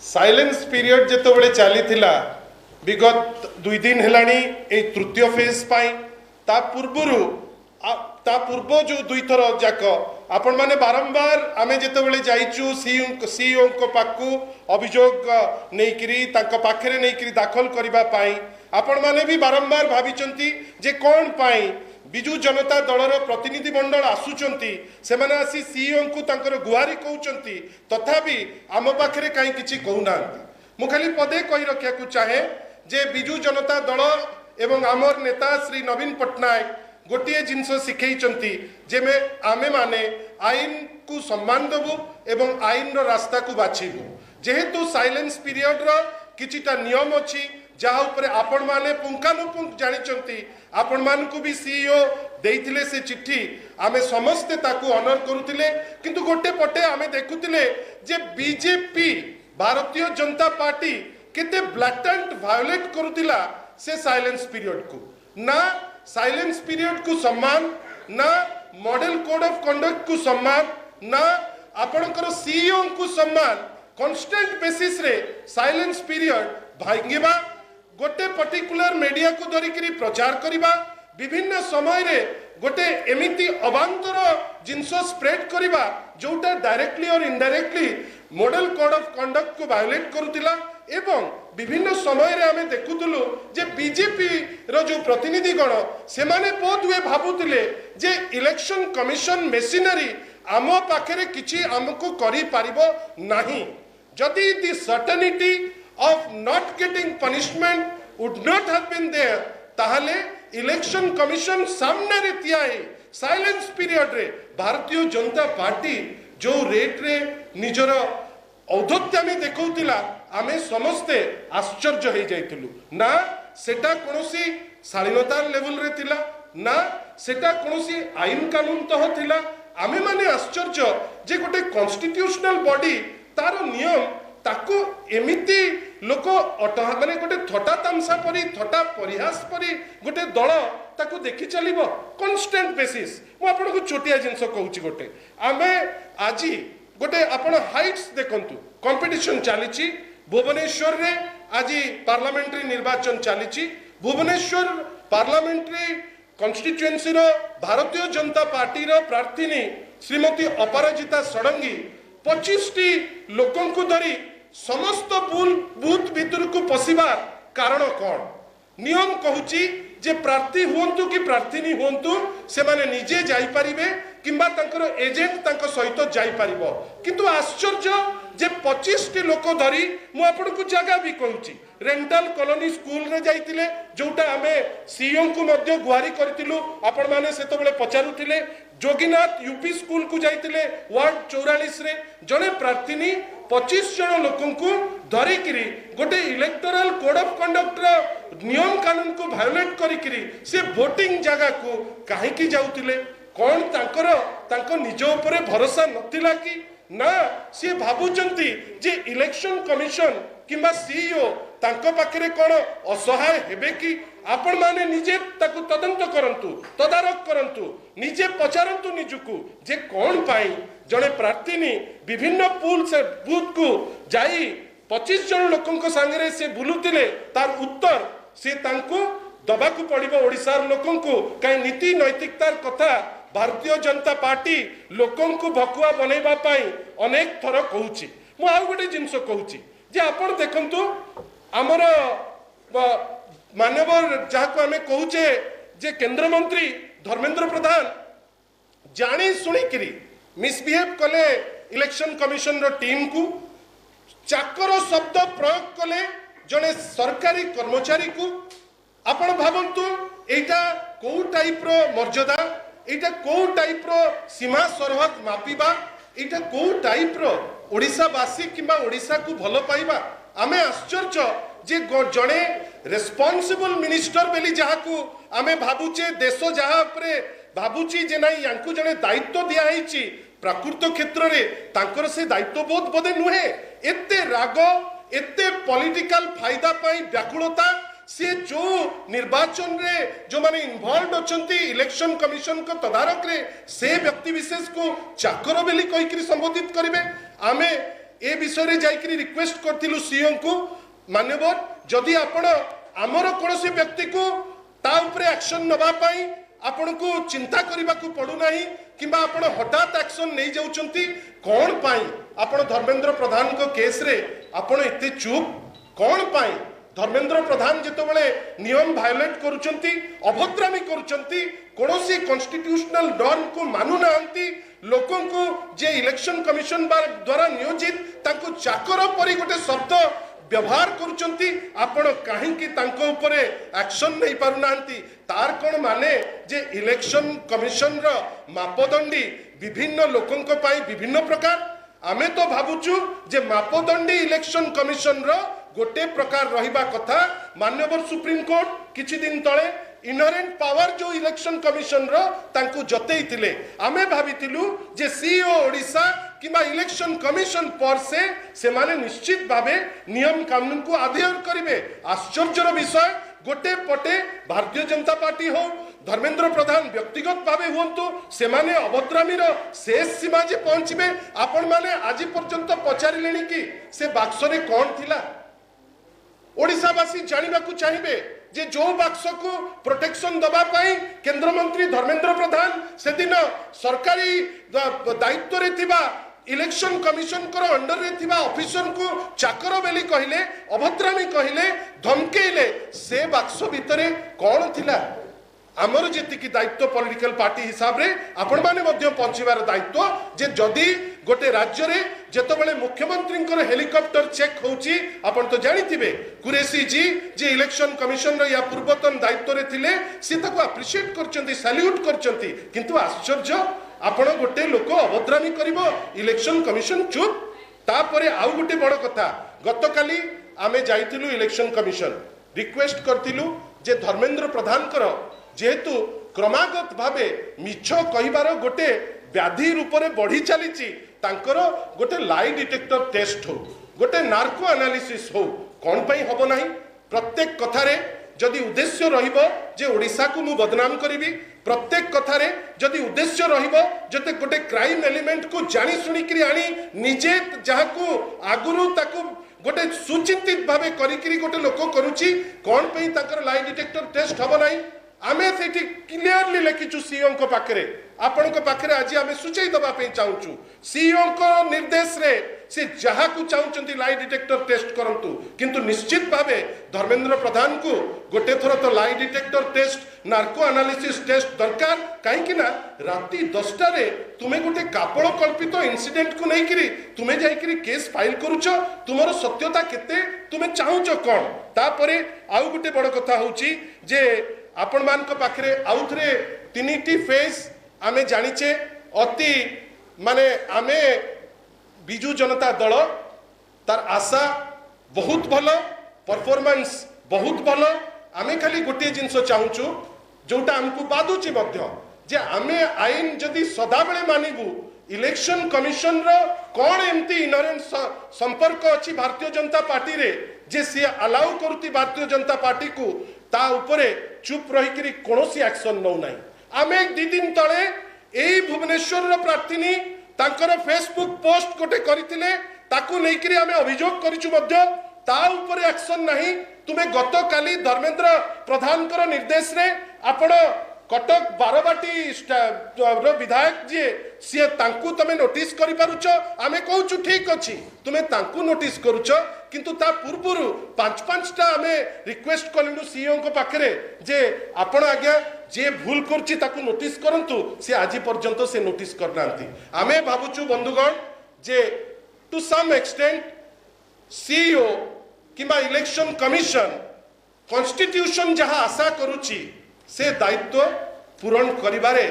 Silence period जिते चली विगत 2 दिन है तृतीय फेज ता पूर्व जो 2 थर जाक आपण मैंने बारंबार आम जिते जाइचु सीईओ को पाखु अभियोग नहीं पाखे नहीं दाखल करने आपण मैंने भी बारंबार भावी जे कौन पाई विजु जनता दलर प्रतिनिधि मंडल आसुचंती से माने आसी सीईओ को तांकर गुहारी कहउचंती तथापि आम पाखरे कहीं किछि कहूना मु खाली पदे कही रखा को चाहे जे विजु जनता दल एवं आमर नेता श्री नवीन पट्टनायक गोटे जिनस शिखई जे आमे माने आईन को सम्मान देबू एवं आईन रो रास्ता को बाछिबू जेहेतु साइलेंस पीरियड रो किछिटा नियम अछि जहाँ उपरे आपण माने पुंखानुपुंख जानिचंती आपण मान को भी सीईओ देइथिले से चिट्ठी आमे समस्ते ताकू ऑनर करूथिले किंतु गोटे पटे आमे देखुथिले जे बीजेपी भारतीय जनता पार्टी केते ब्लैटेंट वायोलेट करूथिला से साइलेंस पीरियड को ना साइलेंस पीरियड को सम्मान ना मॉडल कोड ऑफ कंडक्ट को सम्मान ना आपणकर सीईओ को सम्मान कांस्टेंट बेसिस रे साइलेंस पीरियड भांगिबा गोटे पर्टिकुलर मीडिया को धरिकी प्रचार करवा विभिन्न समय रे गोटे एमिति अबांतर जिनस स्प्रेड करवा जोटा डायरेक्टली और indirectly model code of conduct को वायोलेट करुतिला एवं विभिन्न समय रे आमे देखुतलु जे बीजेपी रो जो प्रतिनिधि गण से माने बहुत हुए भाबुतिले जे इलेक्शन कमिशन मेशिनरी आम पाखरे किछि हमको करि पारिबो नाही जदि दी certainty of not getting punishment would not have been there ताहले इलेक्शन कमिशन सामने रे थियाई साइलेंस पीरियड रे भारतीय जनता पार्टी जो रेट रे निजर औद्धत्यामी देखौतिला आमे समस्ते आश्चर्य हो जाइतिलु ना सेटा कोनोसी शालीनता लेवल रे थिला ना सेटा कोनोसी आईन कानून तह थिला आमे माने आश्चर्य जे गोटे कॉन्स्टिट्यूशनल बॉडी तार नियम ताको एमिति लोक माने गोटे थटा तामसा परी थटा परिहास परी गोटे दल ताको देखि चलिबो कांस्टेंट बेसिस मु आपन को छोटिया जिंस कहूची गोटे आमे आजी गोटे आपन हाइट्स देखंतु कंपटीशन चलीची भुवनेश्वर रे आजी पार्लियामेंट्री निर्वाचन चलीची भुवनेश्वर पार्लियामेंट्री कॉन्स्टिट्युएंसी रो भारतीय जनता पार्टी रो प्रार्थीनी श्रीमती अपराजिता षडंगी 25 टी लोकन को धरी समस्त बूथ भीतर को पशिबार कारण कौन नियम कहूची जे प्रार्थी हुंतु कि प्रार्थीनी हुंतु से माने निजे जाई परिबे किंबा तांकर एजेंट तांको सहित जाई परिबो किंतु आश्चर्य जे 25 टी लोक धरी मु आपन को जगह भी कहूची रेंटल कॉलोनी स्कूल रे जाइतिले जोटा हमें सीईओ को मध्य गुहारी करतिलु आपण माने सेतो बेले पचारुतिले जोगीनाथ यूपी स्कूल को जाइतिले वार्ड 44 रे जने प्रार्थीनी 25 जन लोकन को धरिकी गोटे इलेक्टोरल कोड ऑफ कंडक्ट नियम कानून को वायोलेट करिकी से वोटिंग जगह को काहेकी जाउतिले कौन तांकर तांको निज उपरे भरोसा नथिला कि ना सी भाबुचंती जे इलेक्शन कमिशन किंबा सीईओ तांको पाखरे कोन असहाय हेबे कि आपण माने निजे ताकु तदंत करंतु तदारक करंतु निजे पचारंतु निजुकु जे कौन पाई जने प्रार्थीनी विभिन्न पूल से बूथ को जाई 25 जन लोकन संगे से बुलुतिले तार उत्तर से तांको दबाकू पड़िबो ओडिसार लोकन को कई नीति नैतिकतार कथा भारतीय जनता पार्टी लोकन को भकुआ बनैबा पाई अनेक थर कहूची मु आ गोटे जिंस कहूची जे आपण देखंतु हमर मानव जहाको आमे कहूचे जे केंद्र मंत्री धर्मेंद्र प्रधान जानी सुनिकरी मिसबिहेव कले इलेक्शन कमिशन रो टीम को चाकर शब्द प्रयोग कले जने सरकारी कर्मचारी को आपण भावंतु एटा को टाइप रो मर्यादा एटा को टाइप रो सीमा सरहद मापिबा एटा को टाइप रो ओडिसावासी किंबा ओडिसा को भलो पाइबा आमे आश्चर्य जे जने रेस्पॉन्सिबल मिनिस्टर बेली जहाकू आमे भाबुचे देश जहा उपरे भाबुची जे नाही यांकू जने दायित्व दिया हिची प्रकृत क्षेत्र रे तांकर से दायित्व बोध बोधे नुहे एते राग एते पॉलिटिकल फायदा पाई व्याकुलता से जो निर्वाचन रे जो माने इन्वॉल्व अछंती इलेक्शन कमिशन को तदारक रे से व्यक्ति विशेष को चाकर बेली कहिकरी संबोधित करिवे आमे ए विषय रे जाइकरी रिक्वेस्ट करथिलु सीओ को मान्यवर जदि आपण आमर कोनोसी व्यक्ति को ता ऊपर एक्शन नबा पई आपण को चिंता करबा को पड़ू नाही किबा आपण हठात एक्शन नै जाउचंती कोन पई आपण धर्मेंद्र प्रधान को केस रे आपण एते चुप कोन पई धर्मेंद्र प्रधान जितेबले नियम भायोलेट करुचंती अभद्रामी करुचंती कोनोसी कॉन्स्टिट्यूशनल नॉर्म को मानु नांती लोकों को जे इलेक्शन कमिशन द्वारा नियोजित तांको चाकर परि गोटे शब्द व्यवहार करुचंती आपण काहे की तांको ऊपर एक्शन नै पारु नांती तार कोन माने जे इलेक्शन कमिशन रो मापदंडी विभिन्न लोकों को पाई विभिन्न प्रकार आमे तो भाबुचु जे मापदंडी इलेक्शन कमिशन रो गोटे प्रकार रहिबा कथा माननीय सुप्रीम कोर्ट किछि दिन तळे इनहेरेंट पावर जो इलेक्शन कमिशन रो तांकु जतेइथिले आमे भाबितिलु जे सीईओ ओडिसा किबा इलेक्शन कमिशन पर से माने निश्चित भावे नियम कानून को अध्ययन करिवे आश्चर्यर विषय गोटे पटे भारतीय जनता पार्टी हो धर्मेंद्र प्रधान व्यक्तिगत भावे हुंतु से माने अभद्रामीर शेष सीमा जे पहुंचबे आपण माने आज पर्यंत पचारिलेनी कि से बाक्सरे कोन थिला ओडिशावासी जानवा को चाहिए जे जो बाक्स को प्रोटेक्शन दबा पाई केंद्र मंत्री धर्मेंद्र प्रधान से दिन सरकारी दायित्व रे थिबा इलेक्शन कमिशन कर अंडर रे थिबा ऑफिसर को चाकर बेली कहिले अभद्रामी कहिले धमकेले से बाक्स भितरे कौन थिला आमर जी दायित्व पॉलिटिकल पार्टी हिसाब रे आपण माने मध्य पहुंचीबार दायित्व जे जदि गोटे राज्य रे जेतबेले मुख्यमंत्री हेलिकॉप्टर चेक होउची आपण तो जानिथिबे कुरेशी जी जे इलेक्शन कमिशन रो या पूर्वतन दायित्व रे थिले से ताको अप्रिशिएट करचंती सैल्यूट करचंती किंतु आश्चर्य आपण गोटे लोक अभद्रामी करिवो इलेक्शन कमिशन चुप तापरे आउ गोटे बड़ कथा गतकाली आमे जाइथिलु इलेक्शन कमिशन रिक्वेस्ट करथिलु जे धर्मेंद्र प्रधान कर जेहेतु क्रमागत भावे मिछ कहिबार गोटे व्याधि रूप में बढ़ी चली तांकर गोटे लाई डिटेक्टर टेस्ट हो गोटे नार्को एनालिसिस हो कौन पाई हब नाही प्रत्येक कथारे जदि उद्देश्य रहिबो जे ओडिशा को मु बदनाम करिवि प्रत्येक कथारे जदि उद्देश्य रहिबो जते गोटे क्राइम एलिमेंट को जानी सुनी करी आनी निजे जहाको आगुरु ताको गोटे सुचिंतित भावे करिकरी गोटे लोक करूची कौन पाई ताकर लाई डिटेक्टर टेस्ट हब नाही आमे सेठी क्लियरली लिखिचु सीओ को पाखरे आपण को पाखरे आज आमे सुचै दबा पे चाहूचु सीओ को निर्देश रे से जहा को चाहूचंती लाई डिटेक्टर टेस्ट करंतु किंतु निश्चित भावे धर्मेंद्र प्रधान को गोटे थर तो lie detector test narco analysis test दरकार काहे कि ना राती 10टा रे तुमे गोटे कापड़ कल्पित इंसिडेंट को नै करी तुमे जाई करी केस फाइल करूछ तुमरो सत्यता केते तुमे चाहूच कोन तापरे आउ गोटे बड़ कथा होची जे आपण मान को पाखरे आउथरे तीनिटी फेज आमे जानिचे अति माने आमे बिजू जनता दल तार आशा बहुत भल परफॉर्मेंस बहुत भल आमे खाली गोटे जिनस चाहूचु जोटा हमको बाधुची मध्य जे आमे आईन जदि सदा बेले मानिबु इलेक्शन कमिशन रो कोन एमती इनहेरेंट संपर्क अछि भारतीय जनता पार्टी रे जे से अलाउ करती भारतीय जनता पार्टी को ता उपरे चुप रही करी कोनोसी एक्शन नौ नाही आमे एक 2 दिन तळे एई भुवनेश्वर रो प्रार्थिनी तांकर फेसबुक पोस्ट कोटे करितिले ताकू नै करी आमे अभियोग करिचु मध्य ता उपरे एक्शन नाही तुमे गत काली धर्मेंद्र प्रधान कर निर्देश रे आपण कटक बारबाटी रो विधायक जी सी तांकू तमे नोटिस करि पारुछ आमे कहूछु ठीक अछि तुमे तांकू नोटिस करूछ किंतु ता पूर्वरु 5-5टा आमे रिक्वेस्ट कलिनु सीओ को पाखरे जे आपण आज्ञा जे भूल करछि ताकू नोटिस करंतु से आजि पर्यंत से नोटिस करनांती आमे भाबुछु बंधुगण जे टू सम एक्सटेंट सीईओ किबा इलेक्शन कमिशन कॉन्स्टिट्यूशन जहा आशा करूछि से दायित्व पूरण करिबारे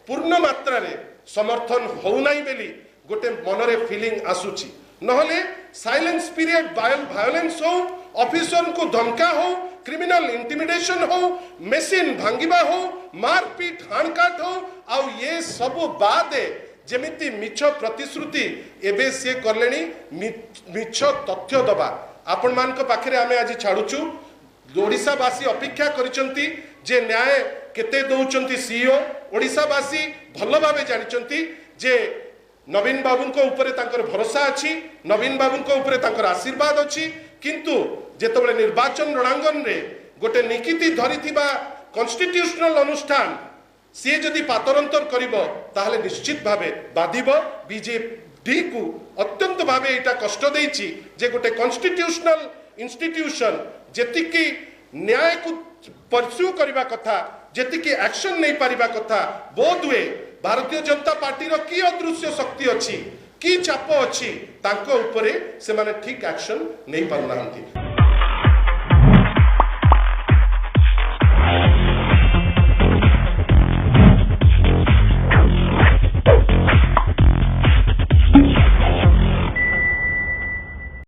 पूर्ण मात्रा रे समर्थन हो नाही बेली गोटे मनरे फीलिंग आसुची नहले साइलेंस पीरियड वायलेंस हो ऑफिसर को धमका हो क्रिमिनल इंटिमिडेशन हो मेसिन भांगिबा हो मारपीट हाणकाट हो आउ ये सब बाद जेमिति मिछ प्रतिश्रुति एबे से करलेनी मिछ तथ्य दबा आपण मान को पाखरे आमे आज छाडुचु ओडिशावासी अपेक्षा करिसंती जे न्याय केते दउचंती सीईओ ओडिशावासी भल भाबे जानिचंती जे नवीन बाबू को ऊपर तांकर भरोसा अच्छी, नवीन बाबू को ऊपर तांकर आशीर्वाद अच्छी, किंतु जेतबेले निर्वाचन रणांगन रे गोटे निकिति धरिथिबा कॉन्स्टिट्यूशनल अनुष्ठान सी जदि पातरंतर करिवो ताहले निश्चित भावे बाधिबो। बीजेपी को अत्यंत भावे एटा कष्ट देइछि जे गोटे कॉन्स्टिट्यूशनल इंस्टीट्यूशन जेतिकी न्याय को परस्यू करबा कथा, जेतिकी एक्शन नहीं पारिबा कथा, बोध हुए भारतीय जनता पार्टी रो की अदृश्य शक्ति अच्छी, की चाप अच्छी, तांको ऊपरे से माने ठीक एक्शन नहीं पारुनांती।